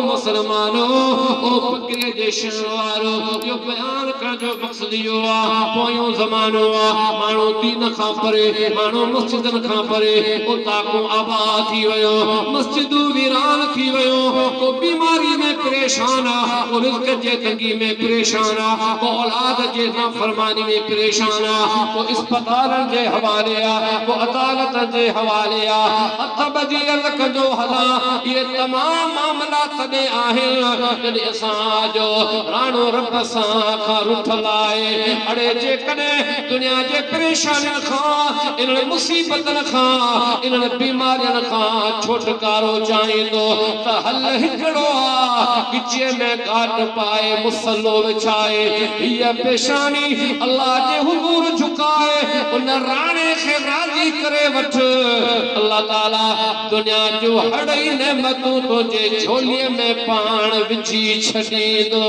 मुसलमानो ओ फकीर जे शहवारो यो बयान कर जो मकसद यो आ पोयो ज़मानो आ मानो दीन खां परे मानो मस्जिदन खां परे ओ ताको आबाद थी वयो मस्जिदू वीरान थी वयो को बीमारी में परेशान आ को रिज़्क़ जे तंगी में परेशान आ को औलाद जे नाफरमानी में परेशान आ को अस्पताल जे हवाले आ को अदालत जे हवाले आ हथ बजी अलक जो हला ये तमाम मामला तने आहिन जॾहिं असां जो राणो रब सां खां रुठल आहे अड़े जे कॾहिं दुनिया जे परेशानियुनि खां इन्हनि मुसीबतनि खां इन्हनि बीमारियुनि खां छुटकारो चाहींदो त हल हिकिड़ो आ गिचे में घाट पाए मुसलो विछाए हीअ पेशानी अल्लाह जे हुज़ूर झुकाए उन राणे खे राज़ी करे वठ अल्लाह ताला दुनिया जो हड़ई नेमतूं तुंहिंजे झोलीअ में पाण विझी छॾींदो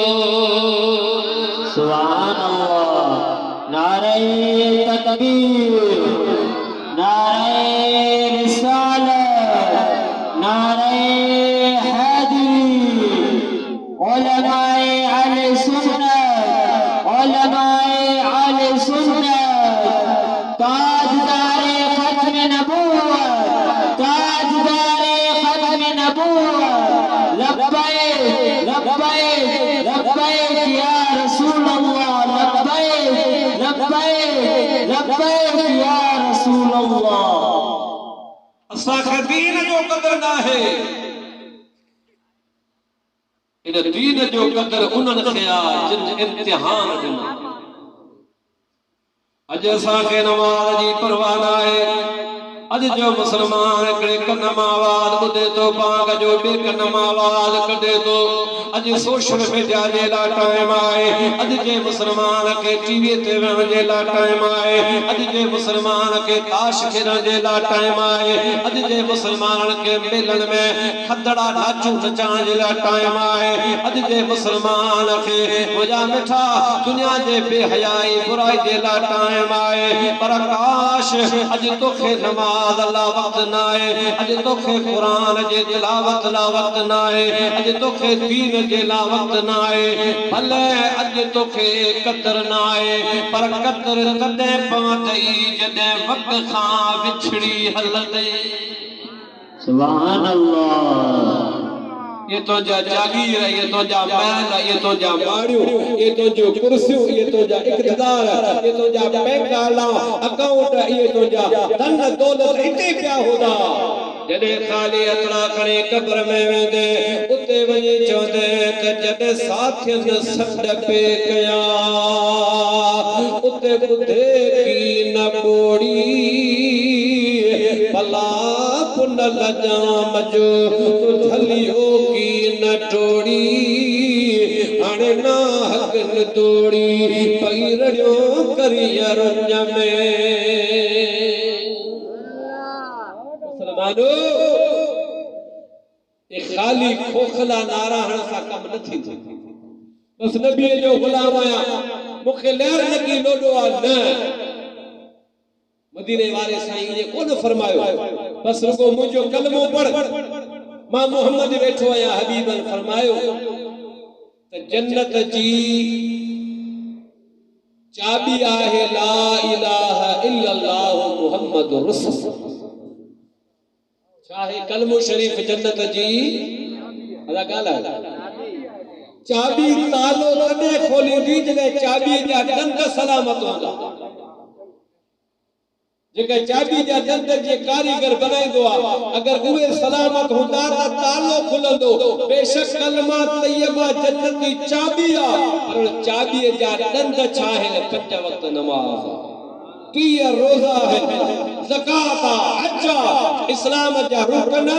सुभान अल्लाह नारे तकबीर नारे रिसालत नारे हैदरी उलमाए अहले सुन्नत उलमाए अहले सुन्नत ताजदारे खत्म नबूवत ताजदारे खत्म नबूवत लब्बैक लब्बैक लब्बैक या रसूल अल्लाह लब्बैक लब्बैक लब्बैक या रसूल अल्लाह असांखे दीन जो क़दर न आहे इन दीन जो क़दर उन्हनि खे आहे जिन इम्तिहान ॾिनो अॼु असांखे नमाज़ जी परवाह न आहे अॼु जो मुसलमान हिकिड़े कन मां आवाज़ ॿुधे थो पांग जो ॿिए कन मां आवाज़ कढे थो अॼु सोशल मीडिया जे लाइ टाइम आहे अॼु जे मुसलमान खे टीवी ते विहण जे लाइ टाइम आहे अॼु जे मुसलमान खे ताश खेॾण जे लाइ टाइम आहे अॼु जे मुसलमाननि खे मेलनि में खदड़ा ढाचूं नचाइण जे लाइ टाइम आहे अॼु जे मुसलमान खे मुंहिंजा मिठा दुनिया जे बेहयाई बुराई जे लाइ टाइम आहे पर काश अॼु तोखे नमाज़ ला वक्त ना है अज तोखे कुरान जे तिलावत ला वक्त ना है अज तोखे दीन जे ला वक्त ना है भले अज तोखे कदर ना है पर कदर तदे पवंदई जदे वक्त खां विछड़ी हलंदे सुभान अल्लाह ये तो जा जागीर ये तो जा महल ये तो जा माड़ियों ये तो जो कुर्सियों ये तो जा इक़्तिदार ये तो जा बैंक वाला अकाउंट ये तो जा धन दौलत इते पिया होदा जॾहिं ख़ाली अतरा खणी कब्र में वेंदे उते वञी चवंदे त जॾहिं साथियनि सॾ पे कया उते ॿुधे की न ॿोड़ी भला पुन लजाम जो तो झलियो की न टोड़ी हाणे ना हक न तोड़ी पई रड़ियो करियर में मुसलमानो ये खाली खोखला नारा हण सां कम न थींदो बस नबी जो गुलाम आया मूंखे लहर लगी लोडो आ न मदीने वाले साईं ये कोन फरमायो बस रुगो मुझो कलमो पढ़ मां मोहम्मद वेठो आया हबीबन फरमायो त जन्नत जी चाबी आहे ला इलाहा इल्लल्लाह मुहम्मद रसूल चाहे कलमो शरीफ जन्नत जी अदा गाला चाबी तालो कदे खोली दी जने चाबी जा डंड सलामत होंदा जेके चाबी जा डंड जे कारीगर बनाइंदो आ अगर उहे सलामत होंदा त तालो खुलंदो बेशक कलमा तय्यबा जन्नत जी चाबी आ पर चाबी जा डंड छा है पंज वक्त नमाज 30 रोजा है ज़कात हज इस्लाम जा रुकन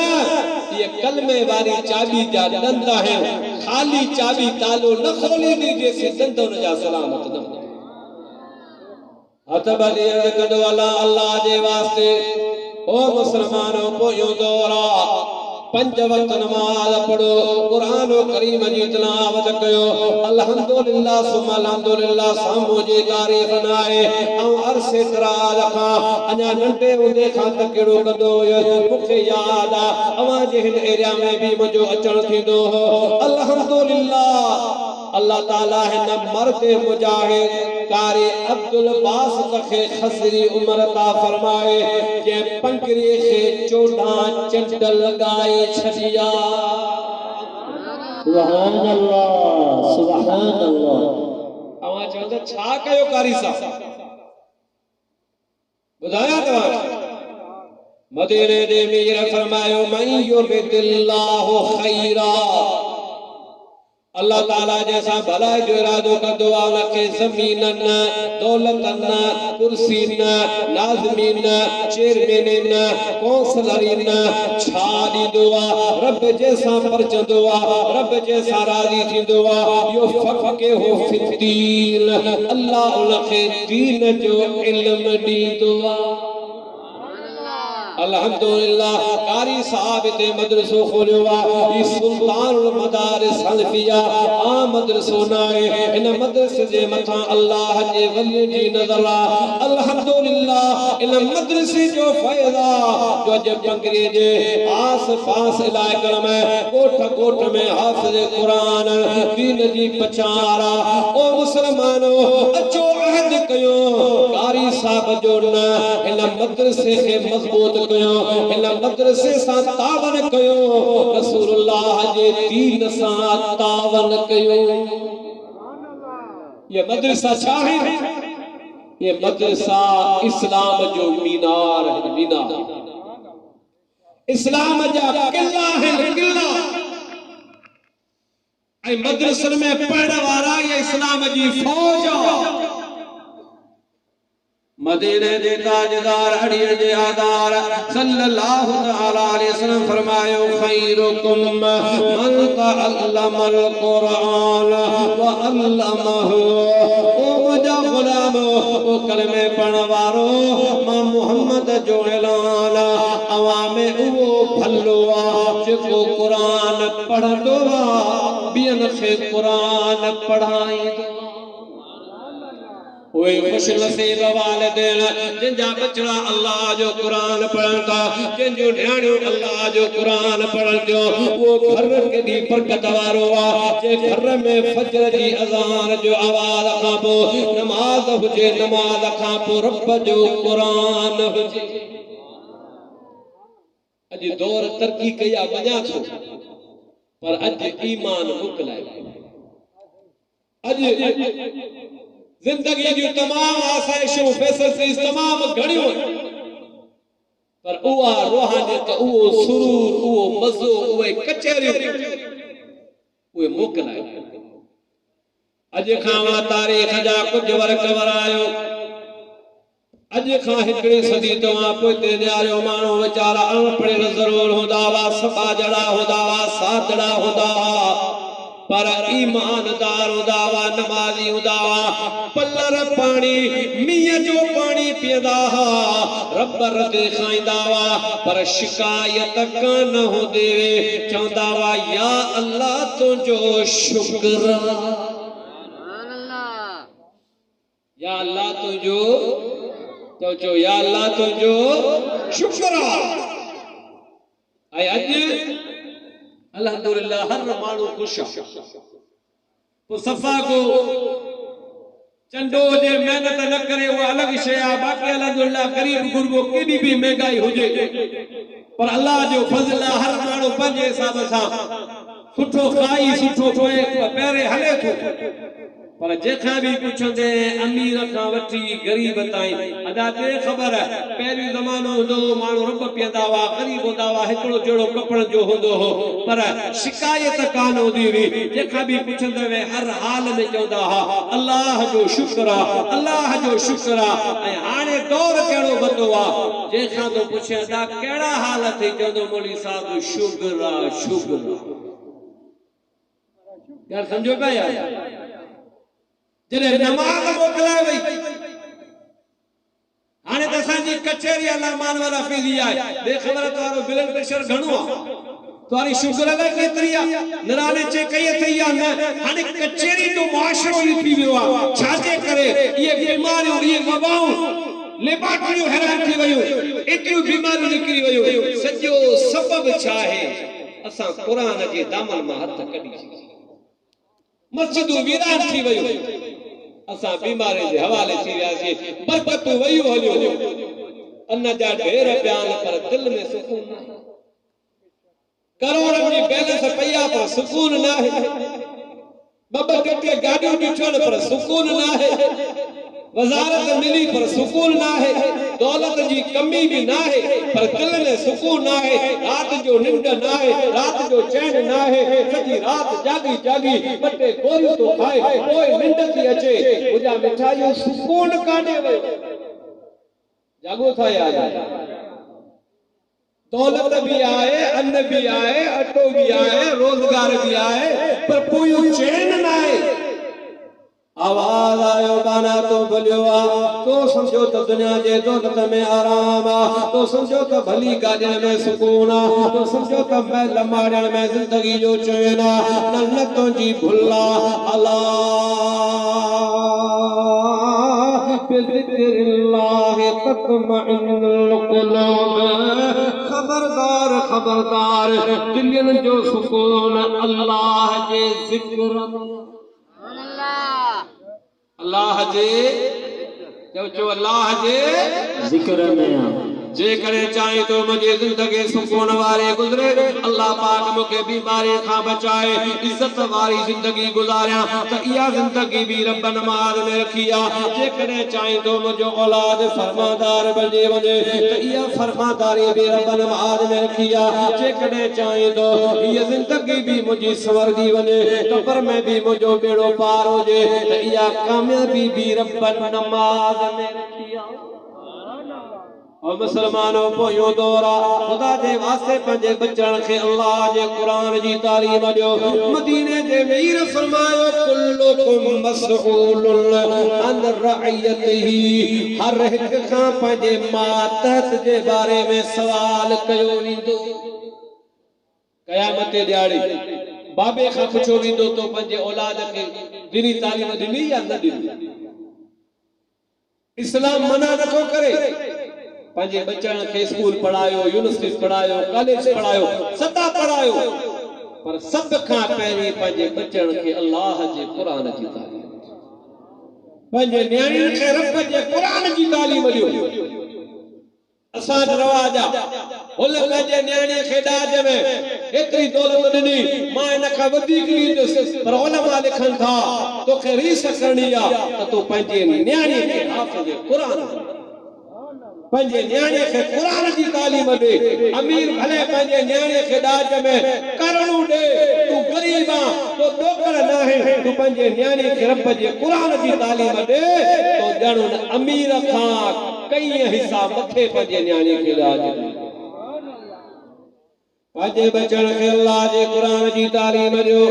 ये कलमे वाली चाबी जा डंड है खाली चाबी तालो न खोली दी जैसे डंड न जा सलामत न हतबली कदो अल्लाह जे वास्ते ओ मुसलमानों पोयो दौरा पंज वक्त नमाज पढ़ो कुरान करीम जी तिलावत कयो अल्हम्दुलिल्लाह सुम्मा अल्हम्दुलिल्लाह सामो जे तारीफ नाए ऐं अरसे दराज खां अञा नंढे हूंदे खां त कहिड़ो कंदो हुयो मूंखे याद आहे अवां जे हिन एरिया में बि मुंहिंजो अचणु थींदो हो अल्हम्दुलिल्लाह अल्लाह ताला हिन मर्द मुजाहिद कारी अब्दुल बासित खे खसरी उम्र ता फरमाए जे पंकरी खे 14 चंड लगाए छडिया सुभान अल्लाह सुभान अल्लाह अवां चवंदा छा कयो कारी साहब बुधाया तव्हां मदीने दे मीर फरमायो मन युरिदिल्लाहु खैरा अल्लाह ताला जैसा भलाई जो इरादो कंदो आहे उनखे ज़मीनन दौलतन कुर्सीन लाज़मीन चेयरमैन कौंसलरीन छा ॾींदो आहे रब जैसा परचंदो आहे रब जैसा राज़ी थींदो आहे यो फ़क़ीहु फ़िद्दीन अल्लाह उनखे दीन जो इल्म ॾींदो आहे अल्हम्दुलिल्लाह कारी साहब ते मदरसो खोलियो आहे सुल्तानुल मदारिस हनफिया आ मदरसो नाए इन मदरसे जे मथा अल्लाह जे वली जी नज़र आहे अल्हम्दुलिल्लाह इन मदरसे जो फ़ैज़ा जो अज पंगरी जे आस पास इलाइक़न में कोठ में हाफ़िज़ कुरान दीन जी पचारा ओ मुसलमानो अचो अहद कयो कारी साहब जो न इन मदरसे के मज़बूत कयो इन मदरसे सा तावन कयो रसूलुल्लाह जे दीन सा तावन कयो ये मदरसा छा है ये मदरसा इस्लाम जो मीनार है मीनार इस्लाम जा किला है किला ऐ मदरसन में पढ़ण वारा ये इस्लाम जी फौज मदीने दे ताजदार हड़ियन जे आधार सल्लल्लाहु तआला अलैहि वसल्लम फरमायो खैरुकुम मन तअल्लमल कुरान व अल्लमहु ओ मुजा गुलाम ओ कलमे पढ़ण वारो मां मोहम्मद जो ऐलान अवामे उहो भलो आ जेको कुरान पढ़ंदो आ बियन खे कुरान पढ़ाईंदो ओए खुश नसीब वालिदैन जिनजा बचड़ा अल्लाह जो कुरान पढ़ंदा जिनजो न्याणियों अल्लाह जो कुरान पढ़ंदियो वो घर के दी बरकत वारो आ जे घर में फजर जी अज़ान जो आवाज खां पो नमाज हुजे नमाज खां पो रब जो कुरान हुजे अज दौर तरक्की कया वञा थो पर अज ईमान मुकलाए अज जिंदगी जो तमाम आसाइशों फैसिलिटीज तमाम घणियों पर उहा रूहानियत उहो सुरूर उहो मज़ो उहे कचहरियूं उहे मोकलाए अॼु खां तारीख़ जा कुझु वर्क वरायो अॼु खां हिकिड़ी सदी तव्हां पोइ न्यारियो माण्हू वीचारा अनपढ़ ज़रूर हूंदा हुआ सफ़ाजड़ा हूंदा हुआ सादड़ा हूंदा हुआ पर ईमानदार हूंदा हुआ नमाज़ी हूंदा हुआ पलर पानी मींहं जो पानी पीअंदा हुआ रब रदे खाईंदा हुआ पर शिकायत कान हूंदी चवंदा हुआ या अल्लाह तुंहिंजो शुक्र या अल्लाह तुंहिंजो चो या अल्लाह तुंहिंजो शुक्र ऐं अॼु अल्हम्दुलिल्लाह हर माण्हू खुश आहे तो सफ़ा को चंडो जे मेहनत न करे वो अलग शय आहे बाक़ी अल्हम्दुलिल्लाह गरीब गुरबो केॾी बि महंगाई हुजे पर अल्लाह जो फज़ल आहे हर माण्हू पंहिंजे हिसाब सां सुठो खाई सुठो पोइ पहिरें हले थो पर जेका भी पुछंदे अमीर खां वठी गरीब ताईं अदा ते ख़बर पहिरीं ज़मानो हूंदो माण्हू रब पीअंदा हुआ गरीब हूंदा हुआ हिकिड़ो जहिड़ो कपिड़नि जो हूंदो हो पर शिकायत कान हूंदी हुई जेका भी पुछंदे वे हर हाल में चवंदा हुआ अल्लाह जो शुक्र आहे अल्लाह जो शुक्र आहे ऐं हाणे दौर कहिड़ो वतो आहे जेका तो पुछे अदा कहिड़ा हाल थी चवंदो मौलवी साहब शुक्र आहे शुक्र आहे यार समझो पिया यार जॾहिं नमाज़ मोकिलाए वई हाणे त असांजी कचहरी अलाह मान वाला फीली आहे बेख़बरत वारो ब्लड प्रेशर घणो आहे तुम्हारी शुक्र अदा केतरी आ निराले चे कई थई या न हाने कचेरी तो मुआशरो ई थी वियो आ छाजे करे ये बीमारियों ये वबाऊं लेबाटियों हैरान थी वयो एतिरियूं बीमारियूं निकरी वयो सजो सबब छा है असा कुरान जे दामन मां हथ कढी मस्जिदूं वीरान थी वयो असा बीमारी जे हवाले थी वियासीं बरकतूं वयूं हलियो अन्न जा ढेर बयान पर दिल में सुकून न करोड़ जी बैलेंस पया पर सुकून ना है बब्बा टे गाड़ियों ॾिठो पर सुकून ना है वजारत मिली पर सुकून ना है दौलत जी कमी भी ना है पर दिल में सुकून ना है रात जो निंद ना है रात जो चैन ना है सजी रात जागी जागी बटे गोरियूं तो खाए कोई निंद थी अचे मुझा मिठाइयों सुकून काढे वयो जागो था यार दौलत भी आए अन्न भी आए अटो भी आए रोजगार भी आए पर कोई चैन ना है आवाज आयो गाना तो भलियो आ तो समझो तो दुनिया जे दौलत में आराम आ तो समझो तो भली गाड़ियों में सुकून आ तो समझो तो महल माड़ियों में जिंदगी जो चैन आ नन्नतों जी भुल्ला अल्लाह बिज़िक्रिल्लाह तत्मइन्नुल कुलूब खबरदार खबरदार दिलन जो सुकून अल्लाह जे जिक्र अल्लाह जे जो अल्लाह जे जिक्र में जे करे चाहे तो मुझे जिंदगी सुकून वाले गुजरे अल्लाह पाक मुके बीमारी खां बचाए इज्जत वाली जिंदगी गुजारिया तो या जिंदगी भी रब नमाज में रखिया जे करे चाहे तो मुझे औलाद फरमादार बने वने तो या फरमादारी भी रब नमाज में रखिया जे करे चाहे तो ये जिंदगी भी मुझे सवर दी वने कब्र में भी मुझे बेड़ो पार हो जे तो या कामयाबी भी रब नमाज में रखिया और मुसलमानों पोयो दौरा खुदा जे वास्ते पंजे बचन के अल्लाह जे कुरान जी तालीम दियो मदीने जे मीर फरमायो कुल्लुकुम मसऊलुन अन रइयतिही हर एक खां पंजे मातहत जे बारे में सवाल कयो वेंदो क़यामत दिहाड़ी बाबे खां पुछो वेंदो तो पंजे औलाद के दीनी तालीम ॾिनी या न ॾिनी इस्लाम मना नथो करे पंजे बच्चन के स्कूल पढ़ायो यूनिवर्सिटी पढ़ायो कॉलेज पढ़ायो सदा पढ़ायो पर सब खां पहले पंजे बच्चन के अल्लाह जे कुरान जी तालीम पंजे न्याणी के रब जे कुरान जी तालीम दियो असा रवाज होल पंजे न्याणी के दाज में एतरी दौलत ॾिनी मां इन खां वधीक ॾींदुसि पर उलमा लिखन था तो के रीस करनी आ त तू पंजे न्याणी के हाफ़िज़ कुरान पंजे न्याणे के कुरान जी तालीम दे अमीर भले पंजे न्याणे के दाज में करणू दे तू गरीब आ तो डोकर ना है तू पंजे न्याणे के रब जे कुरान जी तालीम दे तो ॼण अमीर खां कई हिस्सा मथे पंजे न्याणे के दाज दे पंजे बचन के अल्लाह जे कुरान जी तालीम दियो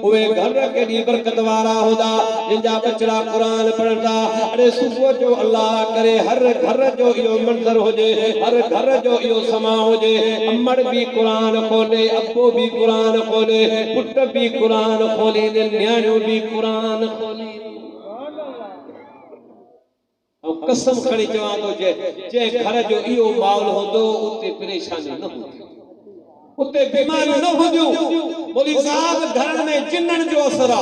उहे घर केडी बरकत वारा होदा जिनजा बचड़ा कुरान पढ़ंदा अरे सुबह जो अल्लाह करे हर घर जो इहो मंजर होजे हर घर जो इहो समा होजे अम्मड़ भी कुरान खोले अब्बो भी कुरान खोले पुट भी कुरान खोली न्याणियों भी कुरान खोली कसम खणी चवां तो जे घर जो इहो माहौल होंदो उते परेशानी न होंदी उते बीमारी न होंदियूं बोली साहब घर में जिन्नन जो असर आ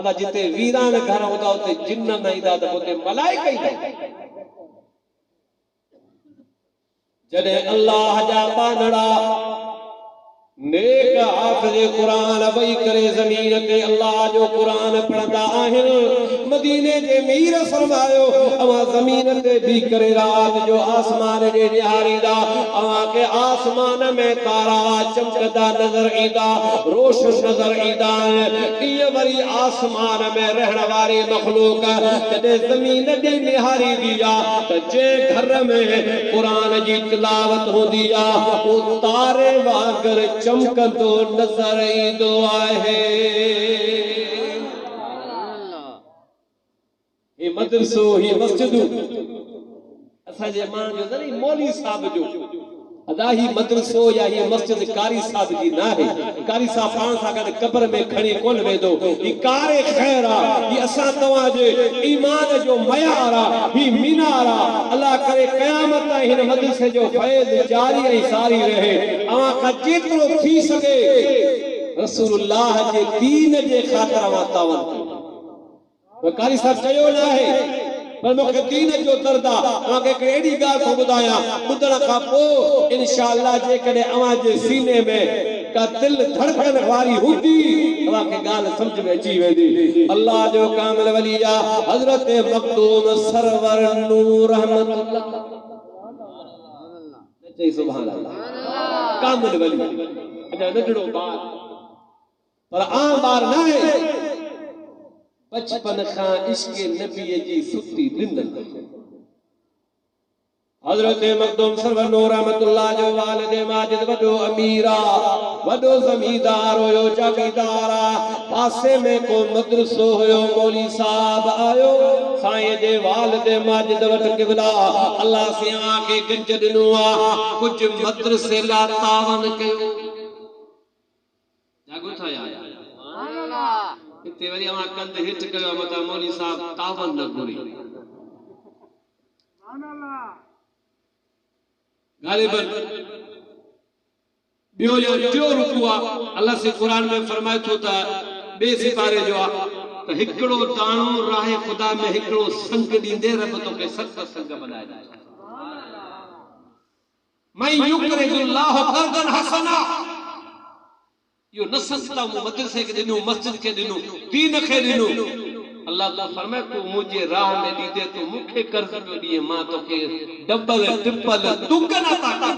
अदा जिते वीरान घर होंदा उते जिन्न न ईंदा त उते मलाइका ईंदा जॾहिं अल्लाह जा बानड़ा नेक हाफ़िज़ कुरान वही करे ज़मीन ते अल्लाह जो कुरान पढ़ंदा आहिनि मदीने जे मीर फरमायो अवा ज़मीन ते भी करे रात जो आसमान जे निहारींदा अवा के आसमान में तारा चमकदा नजर ईंदा रोशन नजर ईंदा इहे वरी आसमान में रहण वारी मखलूक जॾहिं ज़मीन ते निहारींदी आ त जे घर में कुरान जी तिलावत हूंदी आ वो तारे वांगर चमकंदो नजर ईंदो आहे ये मदरसो ही मस्जिदू असा जे मां जो नहीं मौलवी साहब जो अदा ही मदरसो या ही मस्जिद कारी साहब जी ना है कारी साहब पाण सा गड कब्र में खणी कोन वेंदो ही कार खैर आ ही असा तवा जे ईमान जो मयार आ ही मीनार आ अल्लाह करे क़यामत हिन मदरसे जो फैज़ जारी ऐं सारी रहे अवा का जेतरो थी सके रसूलुल्लाह जे दीन जे खातिर अवा तावन कयो कारी साहब चयो ना है पर मूंखे दीन जो दर्द आहे तव्हांखे हिकिड़ी अहिड़ी ॻाल्हि थो ॿुधायां ॿुधण खां पोइ इंशाअल्लाह जेकॾहिं अव्हां जे सीने में का दिल धड़कण वारी हूंदी तव्हांखे ॻाल्हि सम्झ में अची वेंदी अल्लाह जो कामिल वली आहे हज़रत मखदूम सरवर नूर रहमतुल्लाह चई सुभान अल्लाह कामिल वली अञा नंढड़ो ॿार पर आम ॿार न आहे बचपन खां इश्क नबी जी सुती ॾिनल हज़रत मखदूम सरवर नूर रहमतुल्लाह जो वालिद माजिद वॾो अमीर आ वॾो ज़मींदार हुयो जागीरदार आ पासे में को मदरसो हुयो मौली साहब आयो साईं जे वालिद माजिद वटि क़िबला अल्लाह सिया खे गंज ॾिनो आ कुझु मदरसे ला तावन कयो जागो था यार इतने वरी अमा कंद हिट कयो मता मौली साहब तावन न घुरी गालिबन बियो या टियो रुकू आ अल्लाह से कुरान में फरमाए थो ता बे सिपारे जो आ त हिकड़ो दाणो राह खुदा में हिकड़ो संग दींदे रब तो के सत संग बनाए मैं युकरिजुल्लाह कर्दन हसना यो न सस्ता मदरसे के दिनो मस्जिद के दिनो दीन के दिनो अल्लाह तो फरमाए तू मुझे राह में दीदे तो मुखे कर्ज जो दिए मां तो के डबल ट्रिपल दुगना पाता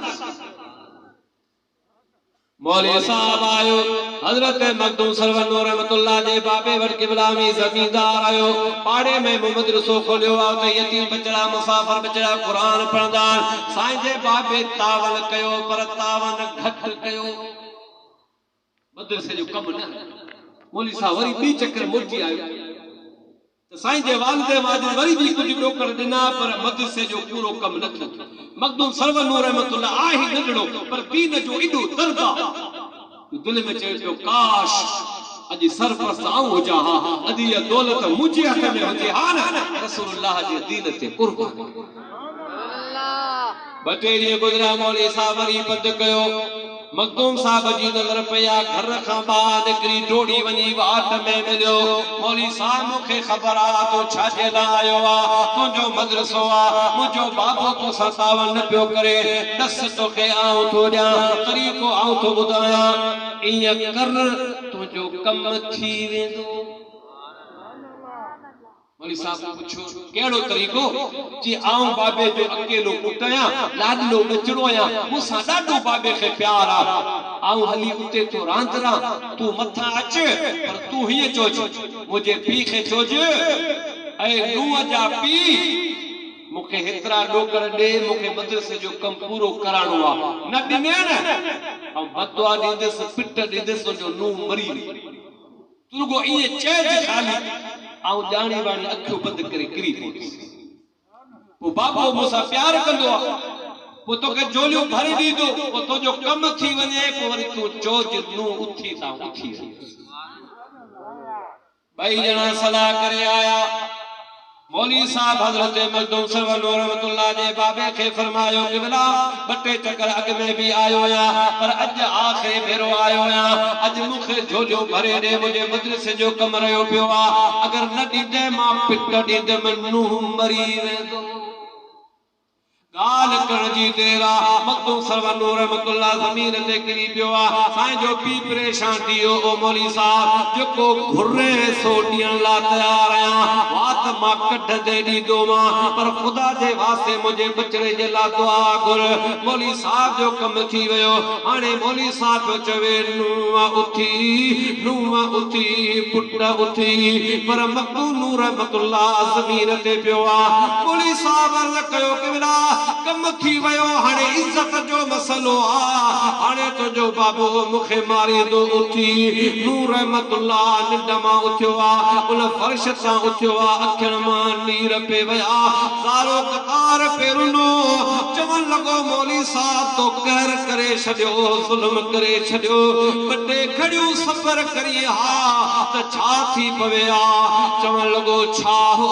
मौली साहब आयो हजरत मखदूम सरवर नूर रहमतुल्लाह जे बाबे वट क़िबला में ज़मींदार आयो पाड़े में मोहम्मद रसूल खोलियो आ ते यतीम बचड़ा मुसाफिर बचड़ा कुरान पढ़दा साईं जे बाबे तावन कयो पर तावन घट कयो मदरसे जो कम न मौली साहब वरी बी चक्कर मोटी आयो तो साईं जे वालिद माजिद वरी भी कुछ डोकर दिना पर मदरसे जो पूरो कम न थियो मखदूम सरवर नूर रहमतुल्लाह आहे नंढड़ो पर दीन जो एडो दर्द तो दिल में चए पियो काश अज सरपरस्त आऊं हुजा हा अज ये दौलत मुझे हथ में हुजे हा न रसूलुल्लाह जे दीन ते कुर्बान अल्लाह बटेरी गुजरा मौली साहब वरी बंद कयो मखदूम साहब जी नजर पया घर खां बाहर निकरी डोड़ी वनी वाट में मिलियो मौली साहब मुखे खबर आ तो छाजे ला आयो आ तुजो मदरसो आ मुजो बाबो तो सतावन न पियो करे दस तो के आऊं तो जा तरीको आऊं तो बुधाया इया कर तुजो कम थी वेंदो मौली साहब पूछो केड़ो तरीको जी आऊं बाबे जो अकेलो पुटया लाडलो बचड़ो या मुसा डाडो बाबे के प्यार आ आऊं हली उते तो रांदरा तू मथा अच पर तू ही चोज मुझे पी के चोज ए नूह जा पी मुखे हेतरा डोकर दे मुखे मदरसे जो कम पूरो कराणो आ न दिने न हम बदवा दीदस पिट दीदस जो नूह मरी तुरगो ये चेज खाली आऊं जानी बानी अखियों बंद करे गिरी पई वो बाबो मुसा प्यार कंदो वो तो के जोलियो भरी दीदो वो तो जो कम थी वने को वरी तू चोज नू उठी ता उठी भाई जना सलाह करे आया मौली साहब हजरत मखदूम सरवर नूर रहमतुल्लाह जे बाबे के फरमायो क़िबला बटे चक्कर अग में भी आयो या पर अज आखिरी भेरो आयो या अज मुखे झोलियो भरे दे मुझे मदरसे जो कम रयो पियो आ अगर न दीदे मां पिट दीदे मन्नू मरी वेंदो गाल करण जी तेरा मखदूम सरवर नूर रहमतुल्लाह ज़मीन ते किरी पियो आ साईं जो पी परेशान थियो ओ मौली साहब जो घुरे सोटियन ला तैयार आया बात मां कढ दे दी दो मां पर खुदा जे वास्ते मुझे बचड़े जे ला दुआ गुर मौली साहब जो कम थी वयो हाने मौली साहब चवे नूह उठी पुट उठी पर मखदूम नूर रहमतुल्लाह ज़मीन ते पियो आ बोली साहब अर्ज़ कयो किबला कम थी वयो हाणे इज्जत जो मसलो आ हाणे तो जो बाबू मुखे मारी दो उठी नूर रहमतुल्लाह निंड मां उथियो आ उन फर्श सां उथियो आ अखियुनि मां नीर पे वया सारो कतार पे रुनो चवण लॻो मौली साहब तो कहर करे छॾियो ज़ुल्म करे छॾियो बटे खड़ियूं सफ़र करी हा त छा थी पवे आ चवण लॻो छा हो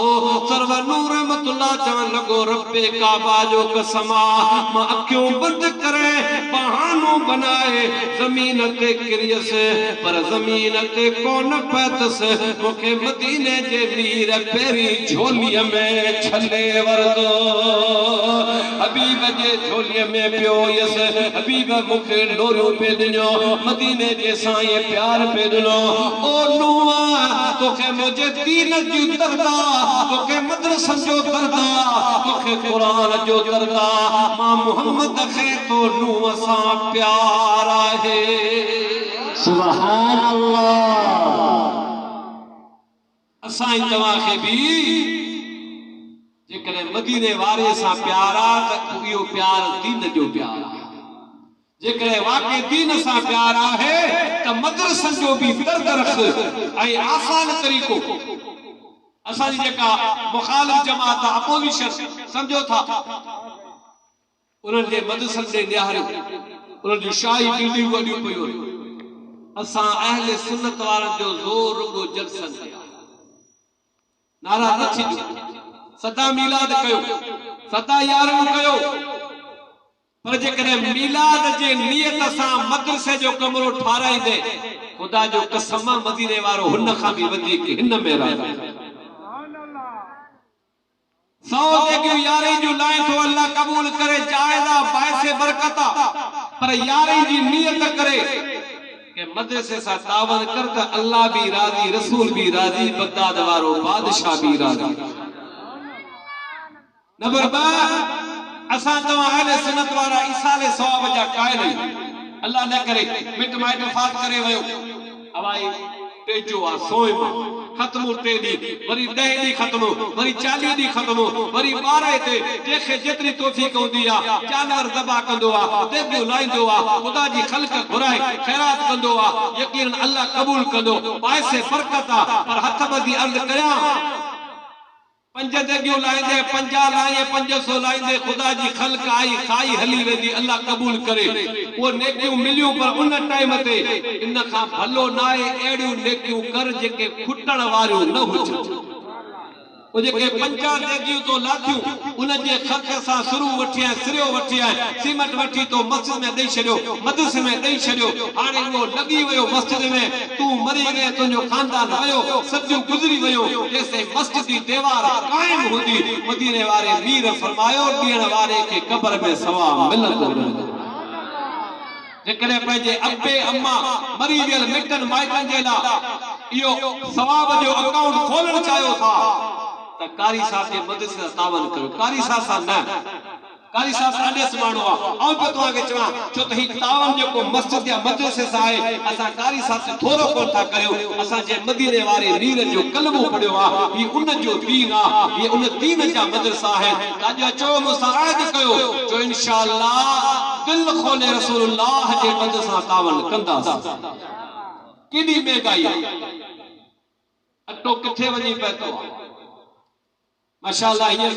सर्व नूर रहमतुल्लाह चवण लॻो रब्बे काबा जो कसम आ मां अखियूं बंदि करे बहानो बनाए ज़मीन ते किरियस पर ज़मीन ते कोन पतस मूंखे मदीने जे मीर पहिरीं झोलीअ में छले वरतो हबीब जे झोलीअ में पियो यस हबीब मूंखे लोरियो पे ॾिनो मदीने जे साईं प्यार पे ॾिनो ओ नूआ तोखे मुझे दीन जी दरदा तोखे मदरसन जो दरदा तोखे कुरान जो दरदा मां मोहम्मद खे तो नूह सां प्यार आहे सुभान अल्लाह असां तव्हां खे बि जेकॾहिं मदीने वारे सां प्यार आहे त इहो प्यार दीन जो प्यार आहे जेकॾहिं वाकई दीन सां प्यार आहे त मदरसन जो बि दर्द रख ऐं आसान तरीक़ो असांजी जेका मुखालिफ जमात अपोजिशन समझो था उन्हनि जे मदरसन ॾे निहारियो उन्हनि जूं शाही बिल्डिंगूं वॾियूं पियूं असां अहले सुन्नत वारनि जो ज़ोर रुगो जलसन ते नारा न थींदियूं सदा मीलाद कयो सदा यारहूं कयो पर जेकॾहिं मीलाद जे नियत सां मदरसे जो कमरो ठाराईंदे ख़ुदा जो कसम मदीने वारो हुन खां बि वधीक हिन में राज़ी सौ जेकियूं यारहीं जूं लाइन थो अल्लाह क़बूल करे जायदा बाइसे बरकता पर यारहीं जी नियत करे के मदरसे सां तावन कर त अल्लाह भी राज़ी रसूल भी राज़ी बगदाद वारो बादशाह भी राज़ी नंबर 2 असां तव्हां अहले सुन्नत वारा ईसाले सवाब जा कायल अल्लाह न करे मिट माइट वफ़ात करे वयो हवाई तेजो आ सोए खत्म टे दी वरी 10 दी खत्म वरी 40 दी खत्म वरी 12 ते जेके जेतरी तौफीक होंदी आ जानवर ज़बा कंदो आ देबियो लाइंदो आ खुदा जी खल्क घुराए खैरात कंदो आ यकीनन अल्लाह कबूल कंदो पैसे बरकत आ पर हथ बदी अर्ज कया 5 देगियो लाइंदे 50 लाए 500 लाइंदे खुदा जी खल्क आई खाई हली वेंदी अल्लाह कबूल करे वो नेकियूं मिलियूं पर उन टाइम ते इन खां भलो नाए एड़ियूं नेकियूं कर जेके खुटण वारियूं न हुजनि ओ जेके 50 देगियूं तो लाथियूं उन जे खर्च सां शुरू वठिया सिरियो वठिया सीमेंट वठी तो मस्जिद में देई छडियो मदरसे में देई छडियो हाणे वो लगी वयो मस्जिद में तू मरी गए तुझो खानदान वयो सदियूं गुजरी वयो जैसे मस्जिद की दीवार कायम हुंदी मदीने वारे मीर फरमायो ॾियण वारे के कब्र में सवाब मिलंदो जेकॾहिं पंहिंजे अब्बे अम्मा मरी वियल मिटन माइटन जे लाइ इहो सवाब जो अकाउंट खोलण चाहियो था त कारी साहब जे मदरसे सां तावन कयो कारी साहब सां न कारी साहब साडेस माण्हू आहे ऐं पियो तव्हांखे चवां छो त ही तावन जेको मस्जिद या मदरसे सां आहे असां कारी साहब से थोरो कोन था करियूं असांजे मदीने वारे मीर जो कलमो पढ़ियो आहे ही उन जो दीन आहे ही उन दीन जा मदरसा आहिनि अॼु अचो मूंसां आयत कयो जो इंशाअल्लाह दिल खोले रसूलुल्लाह जे मदद सां तावन कंदासीं केॾी महांगाई आहे अटो किथे वञी पएतो आहे माशाअल्लाह हींअर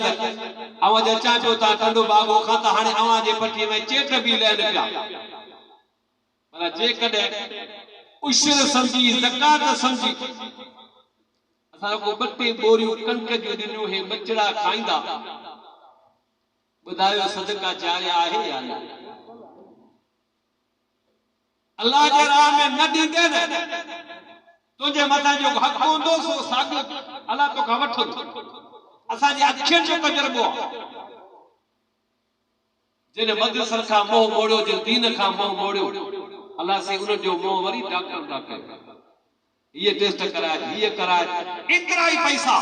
अवां जे अचां पियो था ठंडो बागो खां त हाणे अवां जे पटी में चेट बि लहनि पिया पर जेकॾहिं उशर समझी ज़कात समझी असां को 2 बोरियूं कणक जूं ॾिनियूं हे बचड़ा खाईंदा ॿुधायो सदका जारिया आहे या न अल्लाह जे राह में न ॾींदे न तुंहिंजे मथां जो हक़ हूंदो सो साॻियो अल्लाह तोखां वठंदो असांजी अखियुनि जो तजुर्बो जिन मदरसन खां मोह मोड़ियो जिन दीन खां मोह मोड़ियो अल्लाह से उन जो मोह वरी डॉक्टर ये टेस्ट कराए ये कराए इतना ही पैसा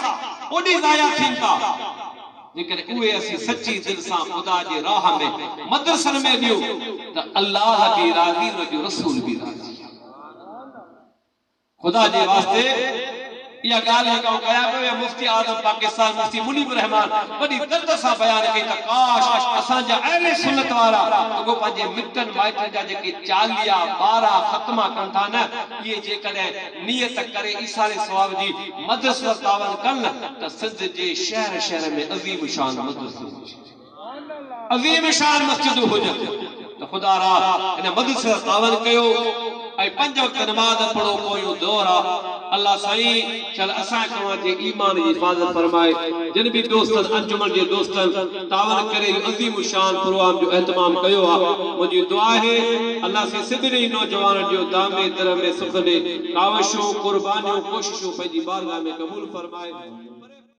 ओडी जाया थीन था लेकिन उहे असी सच्ची दिल सां खुदा जे राह में मदरसन में दियो त अल्लाह भी राज़ी उन जो रसूल भी राज़ी खुदा जे वास्ते या गाल का कया पे मुफ्ती आजम पाकिस्तान मुफ्ती मुनीब रहमान बड़ी दर्द सा बयान कई त काश असा जा अहले सुन्नत वाला तो पंजे मिटन माइटन जा जेके चालिया 12 खत्मा कन था न ये जे कदे नियत करे इसारे सवाब जी मदरसा तावन कन त सिंध जे शहर शहर में अजीम शान मदरसा अजीम शान मस्जिद हुजन तो खुदा रा इन मदरसा तावन कयो आई 5 वक्त नमाज पढ़ो कोई दौर अल्लाह साईं चल असा कवा जे ईमान की हिफाजत फरमाए जिन भी दोस्तन अंजुमन जे दोस्तन तावन करे अजीम शान प्रोग्राम जो एहतमाम कयो मुझी दुआ है अल्लाह से सिदरी नौजवान जो दामे दर में सुखदे कावशो कुर्बानियों कोशिशों पंहिंजी बारगाह में कबूल फरमाए।